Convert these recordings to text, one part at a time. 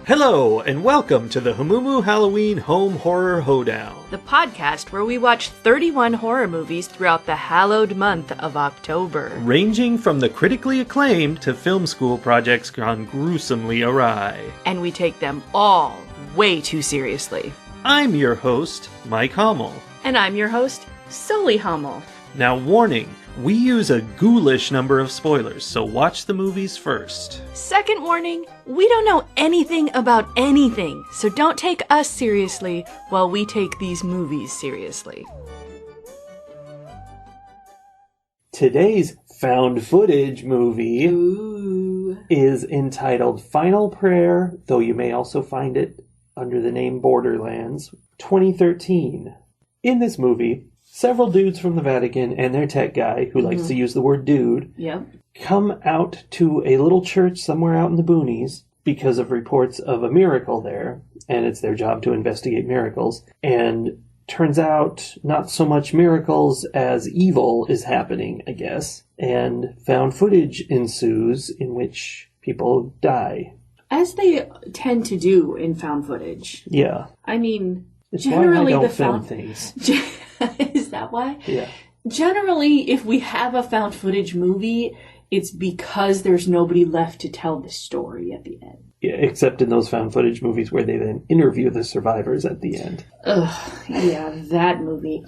Hello, and welcome to the Hamumu Halloween Home Horror Hoedown. The podcast where we watch 31 horror movies throughout the hallowed month of October. Ranging from the critically acclaimed to film school projects gone gruesomely awry. And we take them all way too seriously. I'm your host, Mike Hummel. And I'm your host, Sully Hummel. Now warning, we use a ghoulish number of spoilers, so watch the movies first. Second warning, we don't know anything about anything, so don't take us seriously while we take these movies seriously. Today's found footage movie is entitled Final Prayer, though you may also find it under the name Borderlands, 2013. In this movie, several dudes from the Vatican and their tech guy, who likes to use the word dude, come out to a little church somewhere out in the boonies because of reports of a miracle there, and it's their job to investigate miracles. And turns out not so much miracles as evil is happening, I guess, and found footage ensues in which people die. As they tend to do in found footage. Yeah. I mean, it's generally why I don't the film things. Is that why? Yeah. Generally, if we have a found footage movie, it's because there's nobody left to tell the story at the end. Yeah, except in those found footage movies where they then interview the survivors at the end. Ugh, yeah, that movie.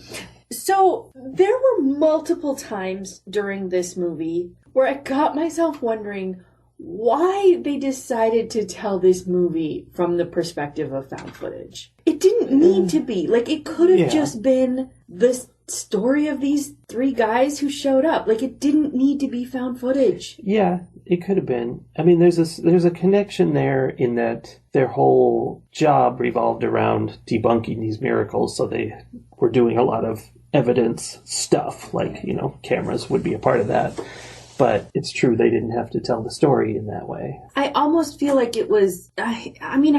So, there were multiple times during this movie where I got myself wondering why they decided to tell this movie from the perspective of found footage. It didn't need to be. Like, it could have just been the story of these three guys who showed up. Like, it didn't need to be found footage. Yeah, it could have been. I mean, there's a connection there in that their whole job revolved around debunking these miracles, so they were doing a lot of evidence stuff, like, you know, cameras would be a part of that. But it's true, they didn't have to tell the story in that way. I almost feel like it was... I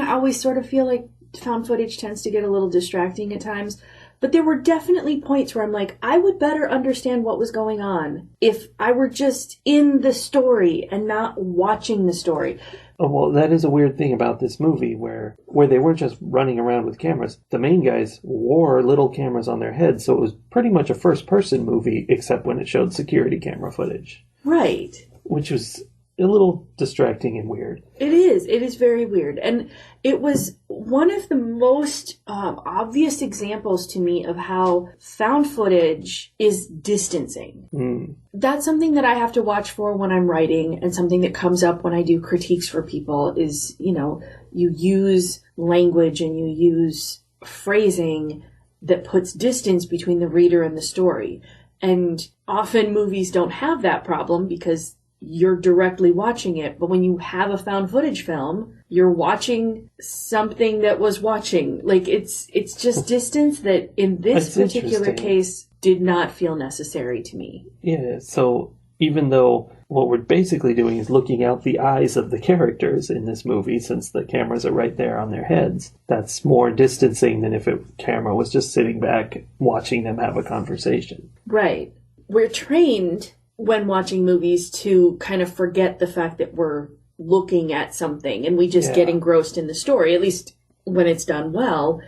always sort of feel like found footage tends to get a little distracting at times. But there were definitely points where I'm like, I would better understand what was going on if I were just in the story and not watching the story. Oh, well, that is a weird thing about this movie where they weren't just running around with cameras. The main guys wore little cameras on their heads, so it was pretty much a first-person movie, except when it showed security camera footage. Right. Which was a little distracting and weird. It is. It is very weird. And it was one of the most obvious examples to me of how found footage is distancing. That's something that I have to watch for when I'm writing, and something that comes up when I do critiques for people is, you know, you use language and you use phrasing that puts distance between the reader and the story. And often movies don't have that problem because you're directly watching it. But when you have a found footage film, you're watching something that was watching. Like, it's just distance that in this particular case did not feel necessary to me. Yeah, so even though what we're basically doing is looking out the eyes of the characters in this movie, since the cameras are right there on their heads, that's more distancing than if a camera was just sitting back watching them have a conversation. Right. We're trained when watching movies to kind of forget the fact that we're looking at something and we just get engrossed in the story, at least when it's done well.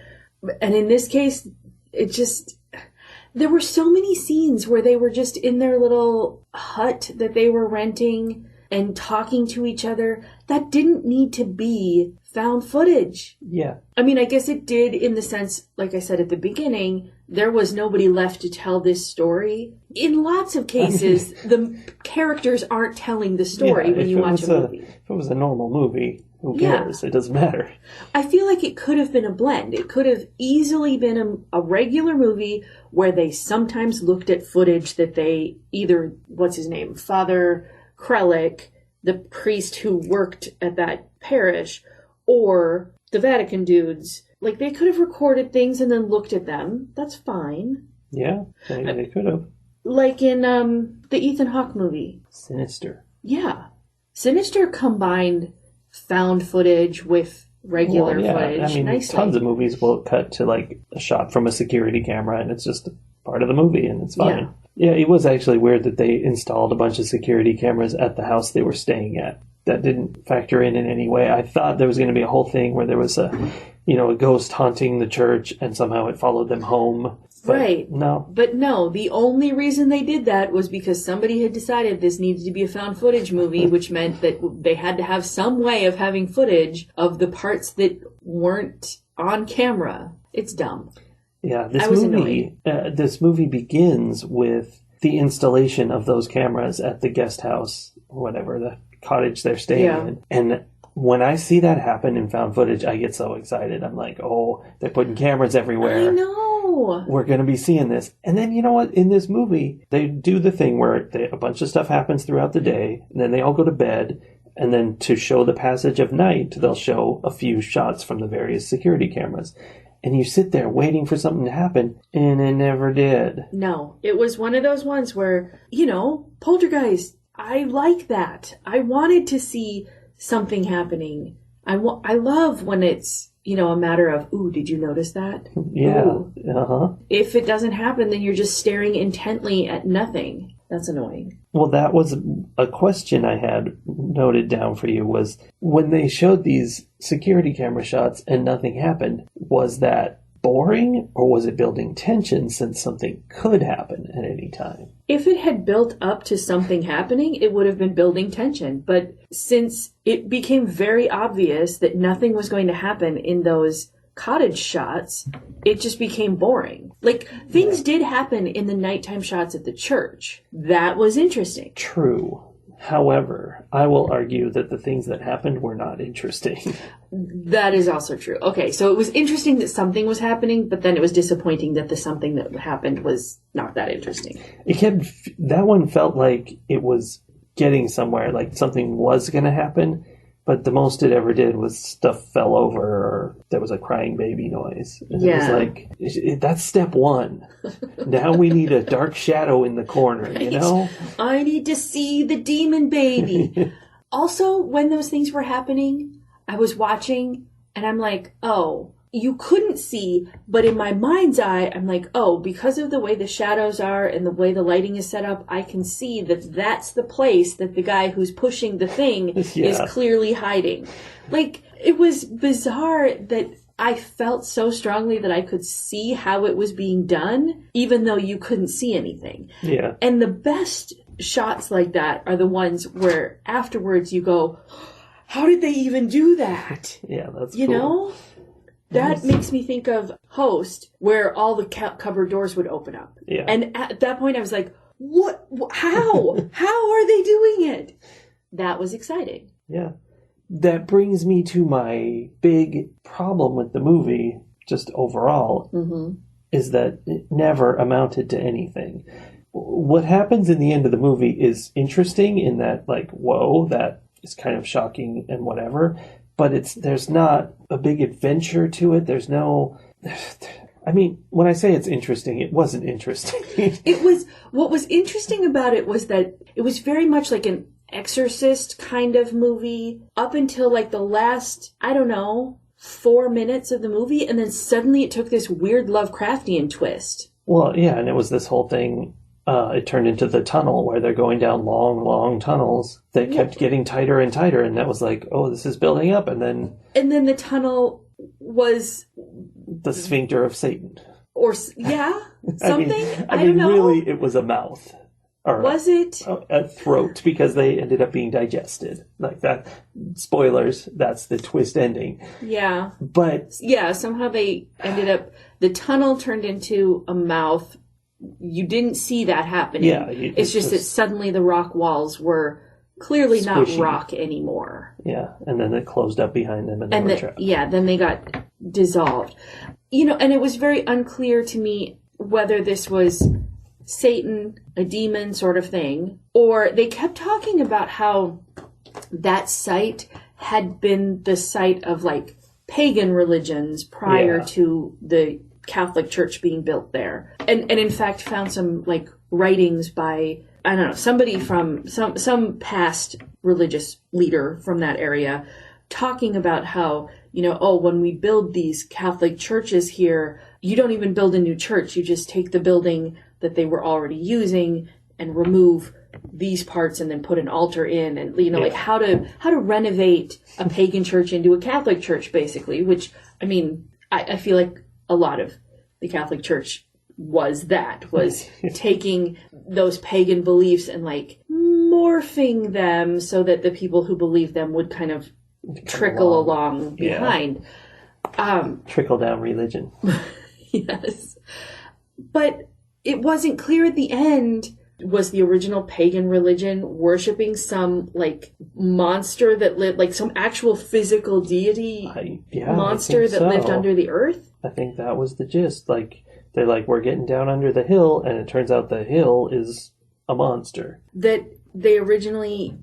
And in this case, there were so many scenes where they were just in their little hut that they were renting and talking to each other. That didn't need to be found footage. Yeah. I mean, I guess it did in the sense, like I said at the beginning, there was nobody left to tell this story. In lots of cases, the characters aren't telling the story when you watch a movie. If it was a normal movie, who cares? It doesn't matter. I feel like it could have been a blend. It could have easily been a regular movie where they sometimes looked at footage that they either, what's his name, Father Krellick, the priest who worked at that parish, or the Vatican dudes. Like, they could have recorded things and then looked at them. That's fine. Yeah, they could have. Like in the Ethan Hawke movie. Sinister. Yeah. Sinister combined found footage with regular footage. I mean, nicely. Tons of movies will cut to, like, a shot from a security camera, and it's just part of the movie, and it's fine. Yeah, it was actually weird that they installed a bunch of security cameras at the house they were staying at. that didn't factor in any way. I thought there was going to be a whole thing where there was a ghost haunting the church and somehow it followed them home. But right. No. But no, the only reason they did that was because somebody had decided this needed to be a found footage movie, which meant that they had to have some way of having footage of the parts that weren't on camera. It's dumb. Yeah, this movie begins with the installation of those cameras at the guest house, or whatever, the cottage they're staying in. And when I see that happen in found footage, I get so excited. I'm like, oh, they're putting cameras everywhere. I know. We're going to be seeing this. And then, you know what? In this movie, they do the thing where a bunch of stuff happens throughout the day, and then they all go to bed. And then to show the passage of night, they'll show a few shots from the various security cameras. And you sit there waiting for something to happen, and it never did. No, it was one of those ones where, Poltergeist, I like that. I wanted to see something happening. I love when it's, a matter of, ooh, did you notice that? Yeah. Ooh. Uh-huh. If it doesn't happen, then you're just staring intently at nothing. That's annoying. Well, that was a question I had noted down for you, was when they showed these security camera shots and nothing happened, was that boring or was it building tension since something could happen at any time? If it had built up to something happening, it would have been building tension. But since it became very obvious that nothing was going to happen in those cottage shots, it just became boring. Like, things did happen in the nighttime shots at the church. That was interesting. True. However, I will argue that the things that happened were not interesting. That is also true. Okay, so it was interesting that something was happening, but then it was disappointing that the something that happened was not that interesting. That one felt like it was getting somewhere, like something was going to happen, but the most it ever did was stuff fell over or there was a crying baby noise. And it was like, that's step one. Now we need a dark shadow in the corner, right. I need to see the demon baby. Also, when those things were happening, I was watching and I'm like, oh, you couldn't see, but in my mind's eye, I'm like, oh, because of the way the shadows are and the way the lighting is set up, I can see that that's the place that the guy who's pushing the thing is clearly hiding. Like, it was bizarre that I felt so strongly that I could see how it was being done, even though you couldn't see anything. Yeah. And the best shots like that are the ones where afterwards you go, how did they even do that? Yeah, that's you cool. know? That makes me think of Host, where all the cupboard doors would open up. Yeah. And at that point I was like, what? How? How are they doing it? That was exciting. Yeah. That brings me to my big problem with the movie, just overall, is that it never amounted to anything. What happens in the end of the movie is interesting in that, like, whoa, that is kind of shocking and whatever. But there's not a big adventure to it. There's no... I mean, when I say it's interesting, it wasn't interesting. What was interesting about it was that it was very much like an Exorcist kind of movie up until like the last, 4 minutes of the movie. And then suddenly it took this weird Lovecraftian twist. Well, yeah, and it was this whole thing... it turned into the tunnel where they're going down long, long tunnels that kept getting tighter and tighter. And that was like, oh, this is building up. And then the tunnel was the sphincter of Satan. Or, something. I mean, really, it was a mouth. Or was it? A throat, because they ended up being digested. Like that. Spoilers, that's the twist ending. Yeah. But... yeah, somehow they ended up... The tunnel turned into a mouth. You didn't see that happening. Yeah, it's just that suddenly the rock walls were clearly squishy. Not rock anymore. Yeah, and then it closed up behind them and they were trapped. Yeah, then they got dissolved. And it was very unclear to me whether this was Satan, a demon sort of thing, or they kept talking about how that site had been the site of like pagan religions prior to the Catholic Church being built there, and in fact found some like writings by somebody from some past religious leader from that area talking about how when we build these Catholic churches here, you don't even build a new church, you just take the building that they were already using and remove these parts and then put an altar in, and like how to renovate a pagan church into a Catholic church, basically. Which, I mean, I feel like a lot of the Catholic Church was taking those pagan beliefs and like morphing them so that the people who believe them would kind of trickle along behind. Trickle down religion. Yes. But it wasn't clear at the end, was the original pagan religion worshipping some like monster that lived, like some actual physical deity monster that lived under the earth? I think that was the gist. Like, they're like, we're getting down under the hill, and it turns out the hill is a monster. That they originally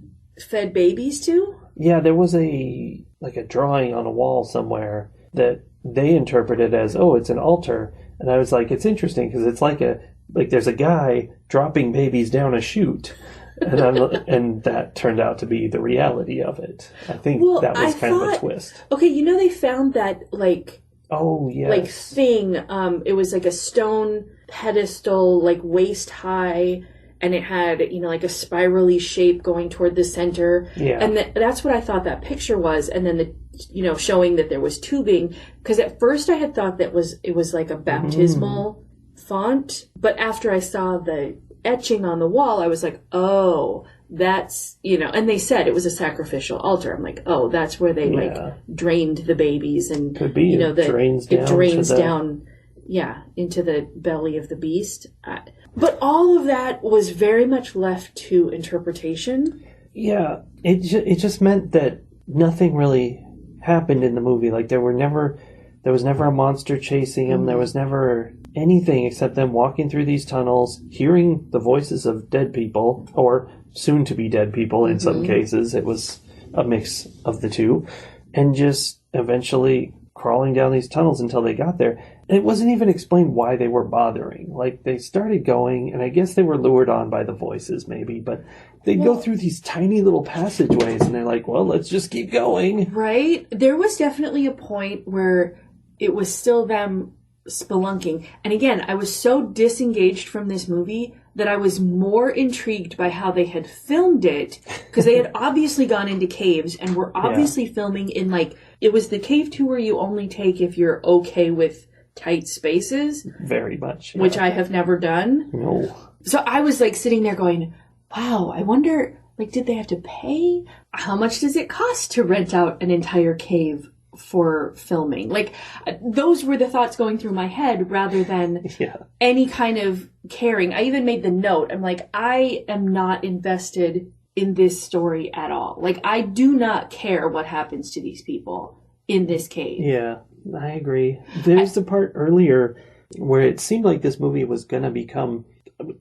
fed babies to? Yeah, there was a drawing on a wall somewhere that they interpreted as, oh, it's an altar. And I was like, it's interesting because it's like there's a guy dropping babies down a chute. And that turned out to be the reality of it. I think that was kind of a twist. Okay, they found that like... Oh, yes. Like thing, it was like a stone pedestal, like waist high, and it had, like a spirally shape going toward the center. Yeah. And that's what I thought that picture was. And then showing that there was tubing. Because at first I had thought it was like a baptismal font. But after I saw the etching on the wall, I was like, oh, that's, and they said it was a sacrificial altar. I'm like, oh, that's where they drained the babies, and could be it drains down into the belly of the beast. But all of that was very much left to interpretation. Yeah, it just meant that nothing really happened in the movie. Like there was never a monster chasing him. Mm-hmm. There was never anything except them walking through these tunnels, hearing the voices of dead people, or soon to be dead people in some cases. It was a mix of the two, and just eventually crawling down these tunnels until they got there. And it wasn't even explained why they were bothering. Like, they started going, and I guess they were lured on by the voices maybe, but they'd go through these tiny little passageways, and they're like, well, let's just keep going. Right? There was definitely a point where it was still them spelunking. And again, I was so disengaged from this movie that I was more intrigued by how they had filmed it, because they had obviously gone into caves and were obviously filming in like, it was the cave tour you only take if you're okay with tight spaces. Very much. Which I have never done. No. So I was like sitting there going, wow, I wonder, like, did they have to pay? How much does it cost to rent out an entire cave for filming? Like, those were the thoughts going through my head rather than any kind of caring. I even made the note. I'm like, I am not invested in this story at all. Like, I do not care what happens to these people in this cave. Yeah, I agree. There's the part earlier where it seemed like this movie was going to become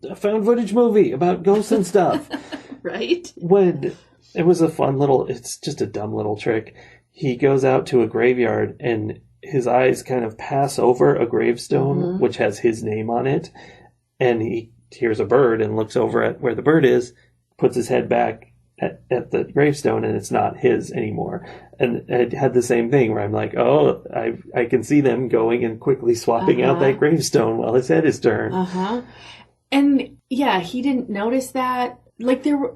a found footage movie about ghosts and stuff. Right? When it was a fun little, it's just a dumb little trick. He goes out to a graveyard and his eyes kind of pass over a gravestone, which has his name on it. And he hears a bird and looks over at where the bird is, puts his head back at the gravestone, and it's not his anymore. And it had the same thing where I'm like, oh, I can see them going and quickly swapping out that gravestone while his head is turned. And he didn't notice that. Like there were,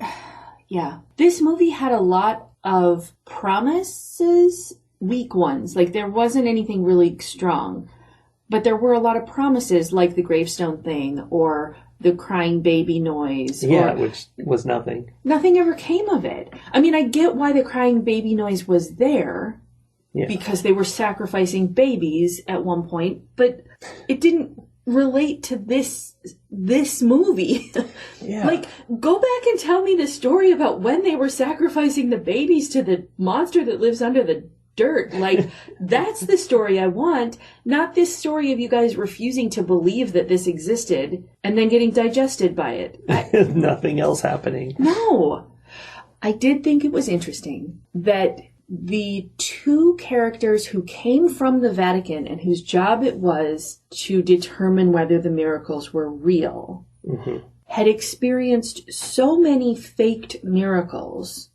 this movie had a lot of promises, weak ones. Like there wasn't anything really strong, but there were a lot of promises, like the gravestone thing or the crying baby noise. Which was nothing. Nothing ever came of it. I mean, I get why the crying baby noise was there, because they were sacrificing babies at one point, but it didn't relate to this movie. Like, go back and tell me the story about when they were sacrificing the babies to the monster that lives under the dirt. Like, that's the story I want, not this story of you guys refusing to believe that this existed and then getting digested by it. Nothing else happening. No. I did think it was interesting that the two characters who came from the Vatican and whose job it was to determine whether the miracles were real had experienced so many faked miracles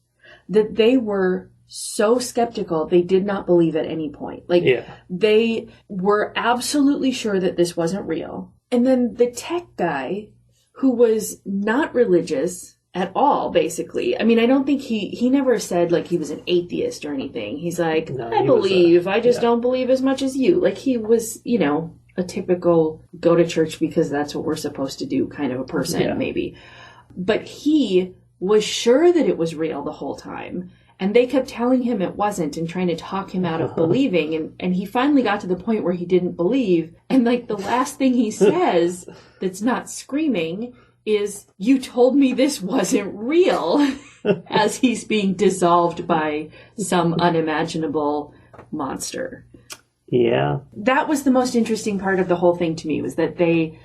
that they were so skeptical they did not believe at any point. Like, they were absolutely sure that this wasn't real. And then the tech guy, who was not religious, at all, basically. I mean, I don't think he never said, like, he was an atheist or anything. He's like, No, I believe, I just don't believe as much as you. Like, he was, you know, a typical go to church because that's what we're supposed to do kind of a person, maybe. But he was sure that it was real the whole time. And they kept telling him it wasn't and trying to talk him out of believing. And he finally got to the point where he didn't believe. And, like, the last thing he says that's not screaming is, you told me this wasn't real, as he's being dissolved by some unimaginable monster. Yeah. That was the most interesting part of the whole thing to me, was that they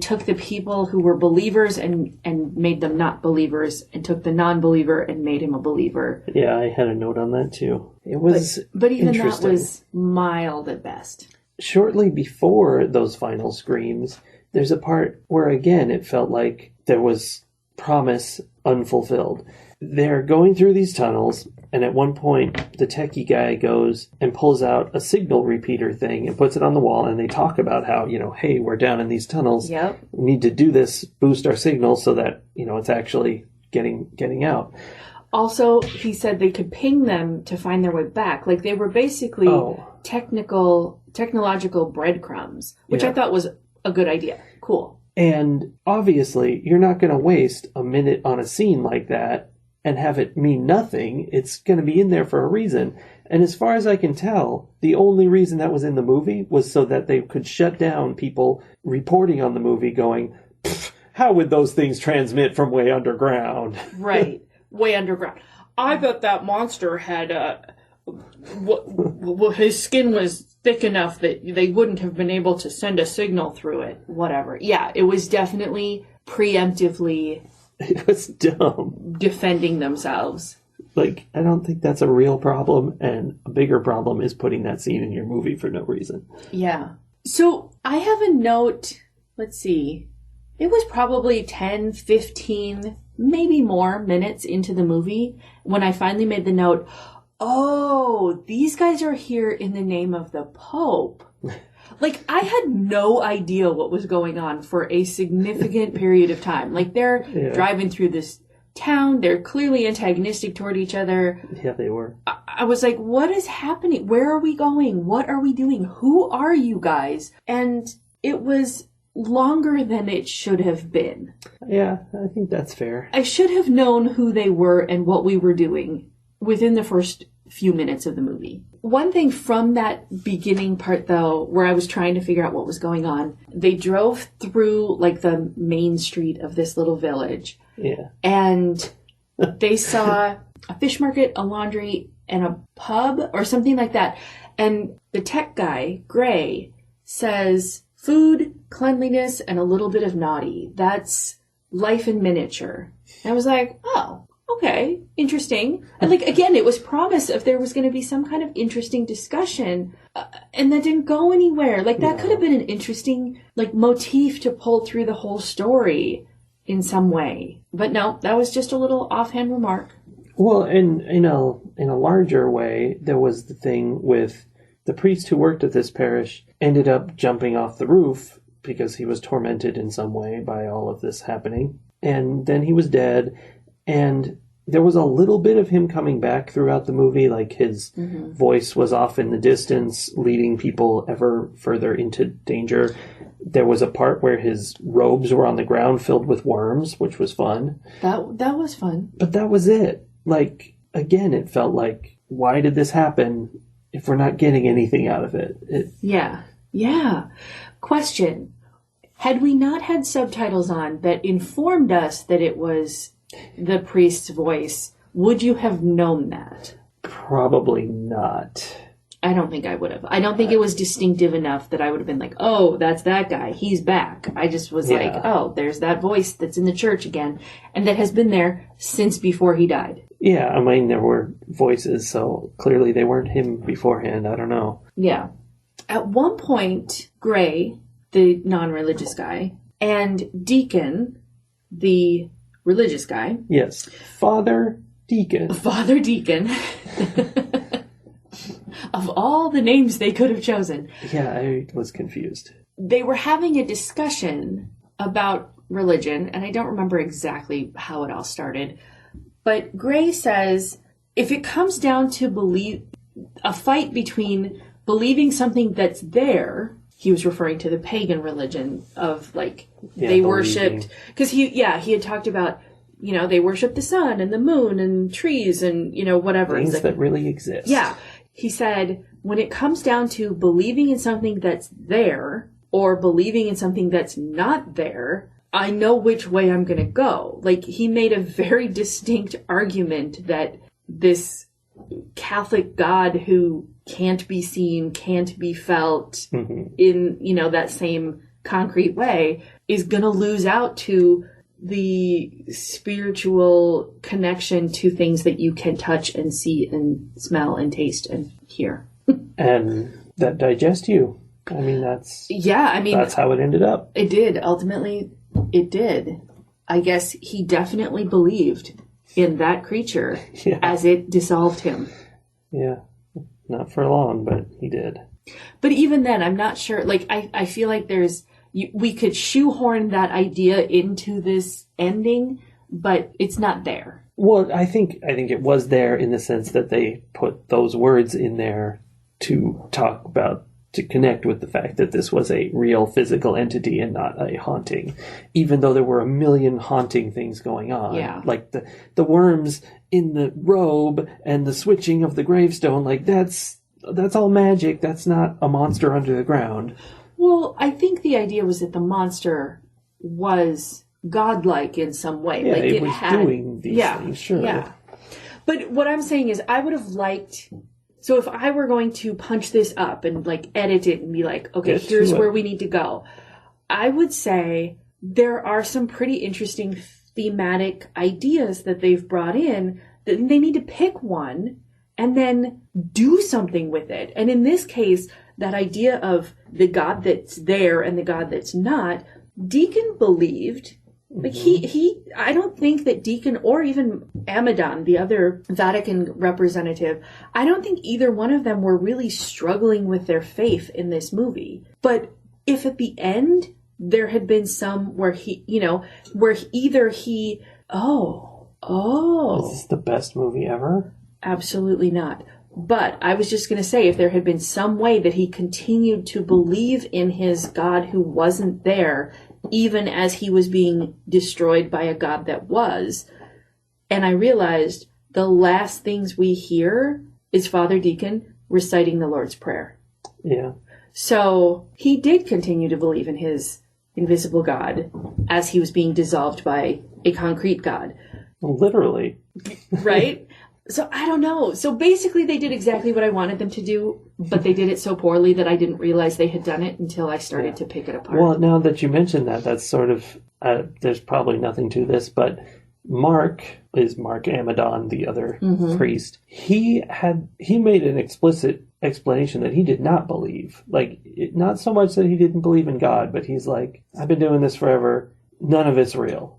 took the people who were believers and made them not believers, and took the non-believer and made him a believer. Yeah, I had a note on that too. It was but even that was mild at best. Shortly before those final screams, there's a part where, again, it felt like there was promise unfulfilled. They're going through these tunnels, and at one point, the techie guy goes and pulls out a signal repeater thing and puts it on the wall, and they talk about how, you know, hey, we're down in these tunnels. Yep. We need to do this, boost our signal so that, you know, it's actually getting out. Also, he said they could ping them to find their way back. Like, they were basically technological breadcrumbs, which I thought was a good idea. Cool. And obviously, you're not going to waste a minute on a scene like that and have it mean nothing. It's going to be in there for a reason. And as far as I can tell, the only reason that was in the movie was so that they could shut down people reporting on the movie going, how would those things transmit from way underground? Right. Way underground. I bet that monster had his skin was thick enough that they wouldn't have been able to send a signal through it. Whatever. Yeah, it was definitely preemptively... It was dumb. Defending themselves. Like, I don't think that's a real problem, and a bigger problem is putting that scene in your movie for no reason. Yeah. So, I have a note, let's see, it was probably 10, 15, maybe more minutes into the movie when I finally made the note, oh, these guys are here in the name of the Pope. Like, I had no idea what was going on for a significant period of time. Like, they're driving through this town. They're clearly antagonistic toward each other. Yeah, they were. I was like, what is happening? Where are we going? What are we doing? Who are you guys? And it was longer than it should have been. Yeah, I think that's fair. I should have known who they were and what we were doing within the first few minutes of the movie. One thing from that beginning part, though, where I was trying to figure out what was going on, they drove through, like, the main street of this little village. Yeah. And they saw a fish market, a laundry, and a pub, or something like that. And the tech guy, Gray, says, food, cleanliness, and a little bit of naughty. That's life in miniature. And I was like, oh, okay, interesting. And, like, again, it was promise if there was going to be some kind of interesting discussion, and that didn't go anywhere. Like, that could have been an interesting, like, motif to pull through the whole story in some way. But no, that was just a little offhand remark. Well, in a larger way, there was the thing with the priest who worked at this parish ended up jumping off the roof because he was tormented in some way by all of this happening. And then he was dead. And there was a little bit of him coming back throughout the movie, like his voice was off in the distance, leading people ever further into danger. There was a part where his robes were on the ground filled with worms, which was fun. That was fun. But that was it. Like, again, it felt like, why did this happen if we're not getting anything out of it? Yeah. Question. Had we not had subtitles on that informed us that it was the priest's voice, would you have known that? Probably not. I don't think I would have. I don't think it was distinctive enough that I would have been like, oh, that's that guy. He's back. I just was like, oh, there's that voice that's in the church again. And that has been there since before he died. Yeah, I mean, there were voices, so clearly they weren't him beforehand. I don't know. Yeah. At one point, Gray, the non-religious guy, and Deacon, the religious guy. Yes. Father Deacon. Father Deacon. Of all the names they could have chosen. Yeah, I was confused. They were having a discussion about religion, and I don't remember exactly how it all started, but Gray says if it comes down to a fight between believing something that's there, he was referring to the pagan religion of they worshipped, because he had talked about, they worship the sun and the moon and trees and, whatever. Things that really exist. Yeah. He said, when it comes down to believing in something that's there or believing in something that's not there, I know which way I'm going to go. He made a very distinct argument that this Catholic God who can't be seen, can't be felt in, that same concrete way is going to lose out to the spiritual connection to things that you can touch and see and smell and taste and hear. And that digest you. I mean, that's how it ended up. It did. Ultimately, it did. I guess he definitely believed in that creature as it dissolved him. Yeah. Not for long, but he did. But even then, I'm not sure. I feel like we could shoehorn that idea into this ending, but it's not there. Well, I think it was there in the sense that they put those words in there to connect with the fact that this was a real physical entity and not a haunting, even though there were a million haunting things going on. Yeah. Like the worms in the robe and the switching of the gravestone, that's all magic. That's not a monster under the ground. Well, I think the idea was that the monster was godlike in some way. Yeah, it was doing these things, sure. Yeah. But what I'm saying is I would have liked... So if I were going to punch this up and edit it and be okay, here's where we need to go, I would say there are some pretty interesting thematic ideas that they've brought in that they need to pick one and then do something with it. And in this case, that idea of the God that's there and the God that's not, Deacon believed. I don't think that Deacon or even Amadon, the other Vatican representative, I don't think either one of them were really struggling with their faith in this movie. But if at the end there had been some where is this the best movie ever? Absolutely not. But I was just going to say, if there had been some way that he continued to believe in his God who wasn't there, even as he was being destroyed by a God that was, and I realized the last things we hear is Father Deacon reciting the Lord's Prayer. Yeah. So he did continue to believe in his invisible God as he was being dissolved by a concrete God. Literally. Right? So I don't know. So basically they did exactly what I wanted them to do, but they did it so poorly that I didn't realize they had done it until I started to pick it apart. Well, now that you mention that, that's sort of, there's probably nothing to this, but Mark Amadon, the other priest, he made an explicit explanation that he did not believe. Not so much that he didn't believe in God, but he's like, I've been doing this forever. None of it's real.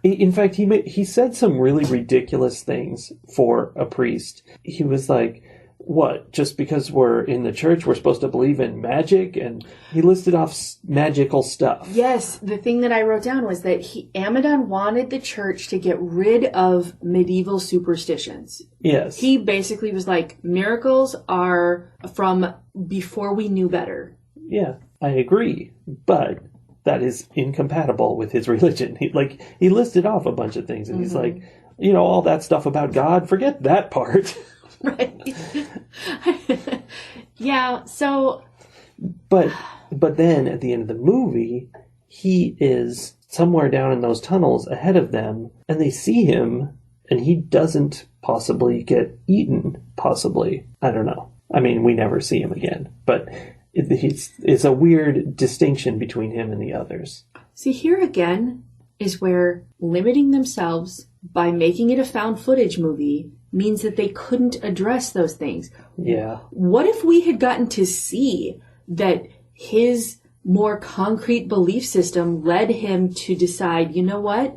In fact, he said some really ridiculous things for a priest. He was like, what, just because we're in the church, we're supposed to believe in magic? And he listed off magical stuff. Yes, the thing that I wrote down was that Amadon wanted the church to get rid of medieval superstitions. Yes. He basically was like, miracles are from before we knew better. Yeah, I agree. But that is incompatible with his religion. He listed off a bunch of things, and he's like, all that stuff about God, forget that part. Right. Yeah, so... But then, at the end of the movie, he is somewhere down in those tunnels ahead of them, and they see him, and he doesn't possibly get eaten. Possibly. I don't know. I mean, we never see him again. But it's a weird distinction between him and the others. See, here again is where limiting themselves by making it a found footage movie means that they couldn't address those things. Yeah. What if we had gotten to see that his more concrete belief system led him to decide, you know what?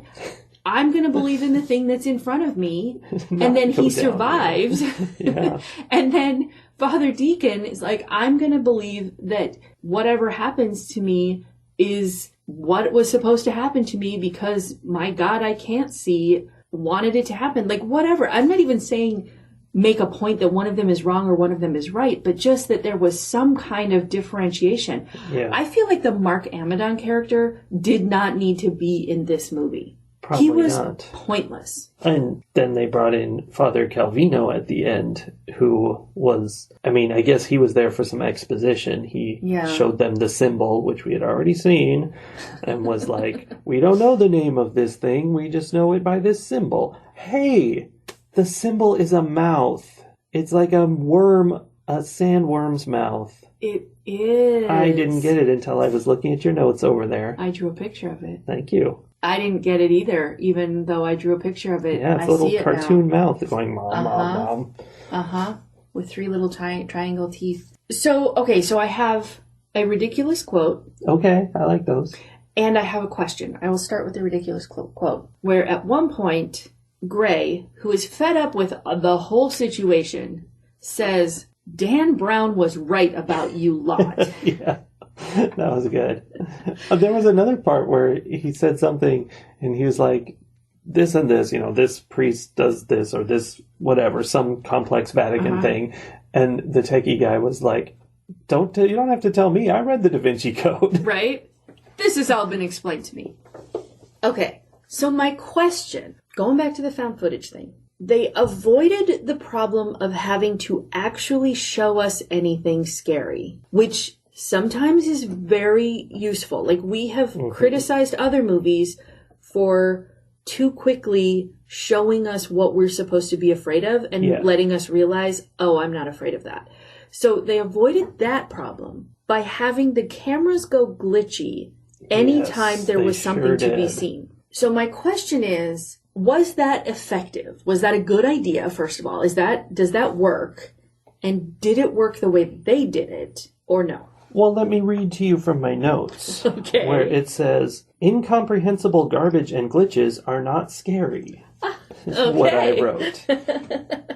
I'm going to believe in the thing that's in front of me. And then he survives. Yeah. And then Father Deacon is like, I'm going to believe that whatever happens to me is what was supposed to happen to me because my God, I can't see, wanted it to happen. Like, whatever. I'm not even saying make a point that one of them is wrong or one of them is right, but just that there was some kind of differentiation. Yeah. I feel like the Mark Amadon character did not need to be in this movie. Probably he was not. pointless. And then they brought in Father Calvino at the end, who was, I mean, I guess he was there for some exposition. He showed them the symbol, which we had already seen, and was like, we don't know the name of this thing, we just know it by this symbol. Hey, the symbol is a mouth. It's like a worm, a sandworm's mouth. It is. I didn't get it until I was looking at your notes over there. I drew a picture of it. Thank you. I didn't get it either, even though I drew a picture of it. Yeah, it's a little cartoon mouth going mom, mom, mom. With 3 little triangle teeth. So I have a ridiculous quote. Okay, I like those. And I have a question. I will start with the ridiculous quote, where at one point, Gray, who is fed up with the whole situation, says, Dan Brown was right about you lot. Yeah. That was good. There was another part where he said something and he was like, this and this, this priest does this or this, whatever, some complex Vatican thing. And the techie guy was like, you don't have to tell me. I read the Da Vinci Code. Right? This has all been explained to me. Okay. So my question, going back to the found footage thing, they avoided the problem of having to actually show us anything scary, which sometimes is very useful. Like, we have criticized other movies for too quickly showing us what we're supposed to be afraid of and letting us realize, oh, I'm not afraid of that. So they avoided that problem by having the cameras go glitchy anytime there was something to be seen. So my question is, was that effective? Was that a good idea, first of all? Does that work? And did it work the way they did it, or no? Well, let me read to you from my notes. Okay. Where it says, incomprehensible garbage and glitches are not scary. Is what I wrote.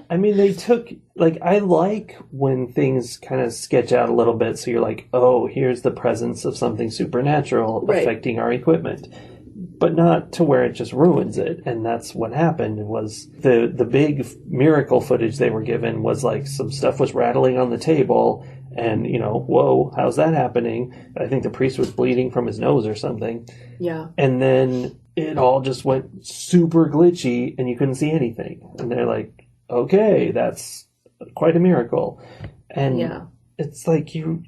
I mean, they took, I like when things kind of sketch out a little bit, so you're like, oh, here's the presence of something supernatural affecting our equipment. But not to where it just ruins it. And that's what happened, was the big miracle footage they were given was like some stuff was rattling on the table and, whoa, how's that happening? I think the priest was bleeding from his nose or something. Yeah. And then it all just went super glitchy and you couldn't see anything. And they're like, okay, that's quite a miracle. And it's like you've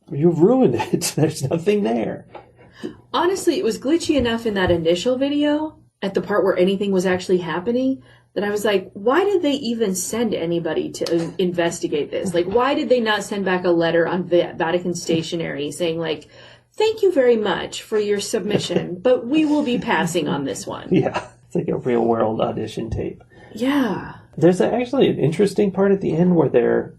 ruined it. There's nothing there. Honestly, it was glitchy enough in that initial video, at the part where anything was actually happening, that I was like, why did they even send anybody to investigate this? Like, why did they not send back a letter on Vatican stationery saying, like, thank you very much for your submission, but we will be passing on this one? Yeah, it's like a real world audition tape. Yeah. There's actually an interesting part at the end where they're,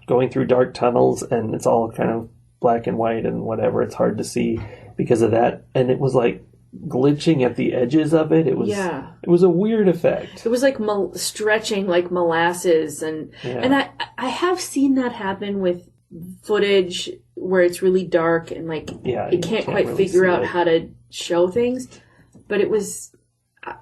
going through dark tunnels and it's all kind of black and white and whatever. It's hard to see because of that. And it was like glitching at the edges of it. It was a weird effect. It was like stretching like molasses. And I have seen that happen with footage where it's really dark and it can't quite really figure out how to show things. But it was,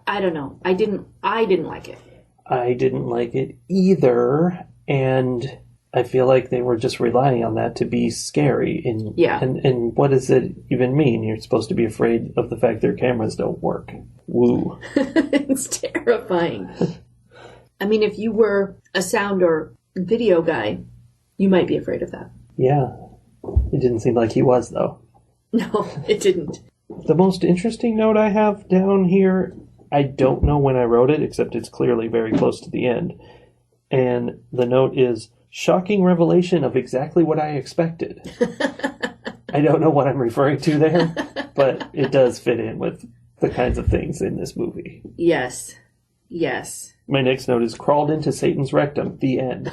I don't know. I didn't like it. I didn't like it either. And I feel like they were just relying on that to be scary. And what does it even mean? You're supposed to be afraid of the fact their cameras don't work. Woo. It's terrifying. I mean, if you were a sound or video guy, you might be afraid of that. Yeah. It didn't seem like he was, though. No, it didn't. The most interesting note I have down here, I don't know when I wrote it, except it's clearly very close to the end. And the note is, shocking revelation of exactly what I expected. I don't know what I'm referring to there, but it does fit in with the kinds of things in this movie. Yes. Yes. My next note is crawled into Satan's rectum. The end.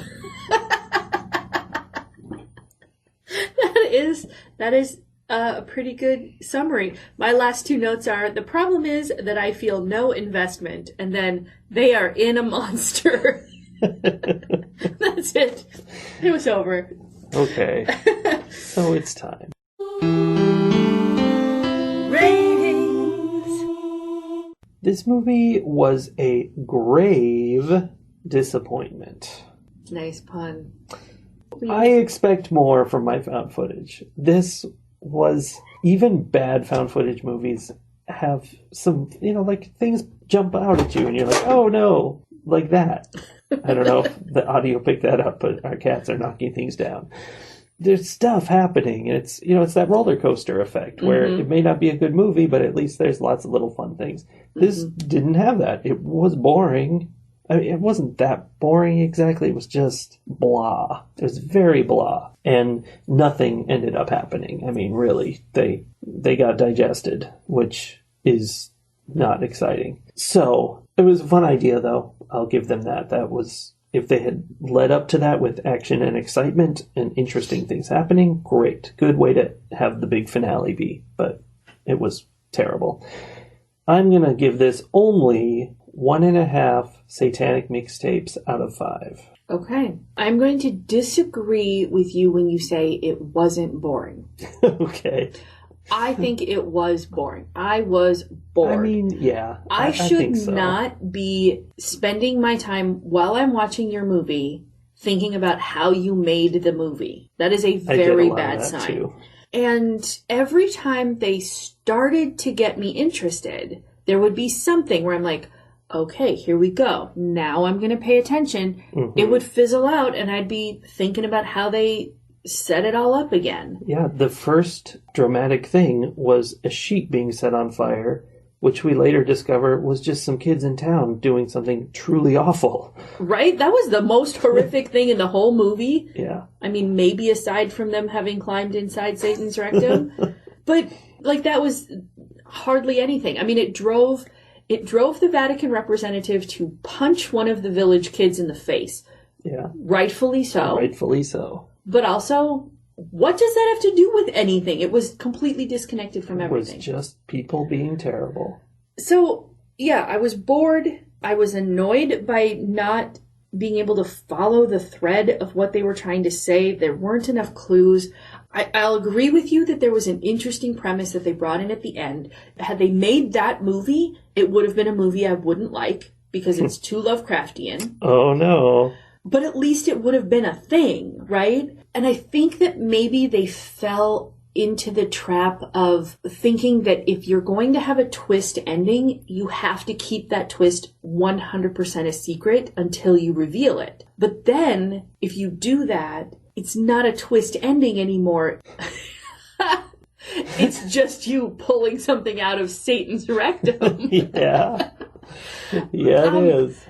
That is a pretty good summary. My last 2 notes are, the problem is that I feel no investment, and then they are in a monster. That's it. It was over. Okay. So it's time. This movie was a grave disappointment. Nice pun. I expect more from my found footage. This was, even bad found footage movies have some, like things jump out at you and you're like, oh no, like that. I don't know if the audio picked that up, but our cats are knocking things down. There's stuff happening. And it's, it's that roller coaster effect where it may not be a good movie, but at least there's lots of little fun things. This didn't have that. It was boring. I mean, it wasn't that boring exactly. It was just blah. It was very blah. And nothing ended up happening. I mean, really, they got digested, which is not exciting. So, it was a fun idea, though. I'll give them that. That was, if they had led up to that with action and excitement and interesting things happening, great. Good way to have the big finale be. But it was terrible. I'm going to give this only 1.5 satanic mixtapes out of 5. Okay. I'm going to disagree with you when you say it wasn't boring. Okay. I think it was boring. I was bored. I mean, yeah. I should think so. not be spending my time while I'm watching your movie thinking about how you made the movie. That is a very bad sign. Too. And every time they started to get me interested, there would be something where I'm like, okay, here we go. Now I'm going to pay attention. It would fizzle out and I'd be thinking about how they set it all up again. Yeah, the first dramatic thing was a sheep being set on fire, which we later discover was just some kids in town doing something truly awful. Right? That was the most horrific thing in the whole movie. Yeah. I mean, maybe aside from them having climbed inside Satan's rectum. But, that was hardly anything. I mean, it drove the Vatican representative to punch one of the village kids in the face. Yeah. Rightfully so. Rightfully so. But also, what does that have to do with anything? It was completely disconnected from everything. It was just people being terrible. So, yeah, I was bored. I was annoyed by not being able to follow the thread of what they were trying to say. There weren't enough clues. I'll agree with you that there was an interesting premise that they brought in at the end. Had they made that movie, it would have been a movie I wouldn't like because it's too Lovecraftian. Oh, no. But at least it would have been a thing, right? And I think that maybe they fell into the trap of thinking that if you're going to have a twist ending, you have to keep that twist 100% a secret until you reveal it. But then, if you do that, it's not a twist ending anymore. It's just you pulling something out of Satan's rectum. Yeah. Yeah, it is.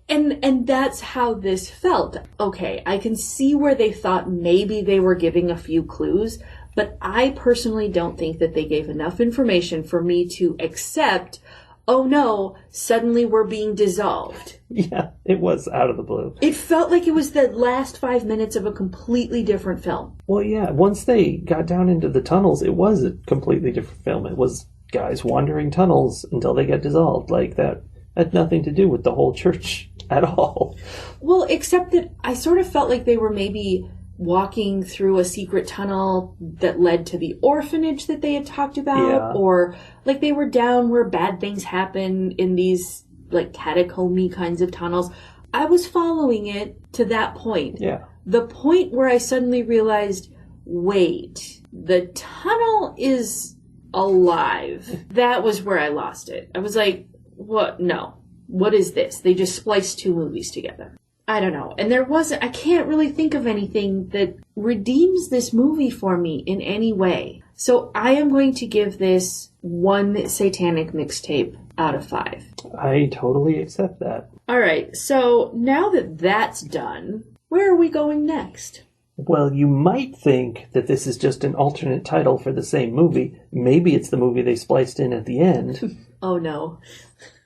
And that's how this felt. Okay, I can see where they thought maybe they were giving a few clues, but I personally don't think that they gave enough information for me to accept, oh no, suddenly we're being dissolved. Yeah, it was out of the blue. It felt like it was the last 5 minutes of a completely different film. Well, yeah, once they got down into the tunnels, it was a completely different film. It was guys wandering tunnels until they get dissolved. Like, that had nothing to do with the whole church at all. Well, except that I sort of felt like they were maybe walking through a secret tunnel that led to the orphanage that they had talked about, or like they were down where bad things happen in these like catacomby kinds of tunnels. I was following it to that point. Yeah. The point where I suddenly realized, wait, the tunnel is alive. That was where I lost it. I was like, what? No. What is this? They just spliced two movies together. I don't know. And I can't really think of anything that redeems this movie for me in any way. So I am going to give this 1 satanic mixtape out of 5. I totally accept that. All right. So now that that's done, where are we going next? Well, you might think that this is just an alternate title for the same movie. Maybe it's the movie they spliced in at the end. Oh, no.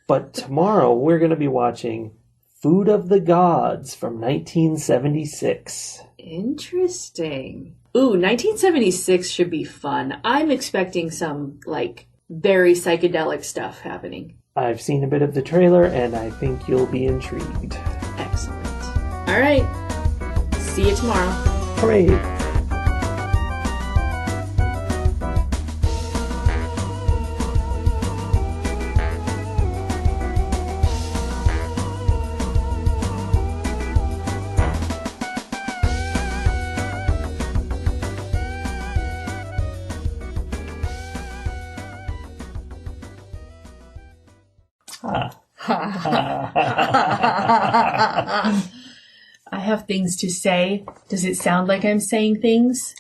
But tomorrow we're going to be watching Food of the Gods from 1976. Interesting. Ooh, 1976 should be fun. I'm expecting some, very psychedelic stuff happening. I've seen a bit of the trailer, and I think you'll be intrigued. Excellent. All right. See you tomorrow. Hooray! I have things to say. Does it sound like I'm saying things?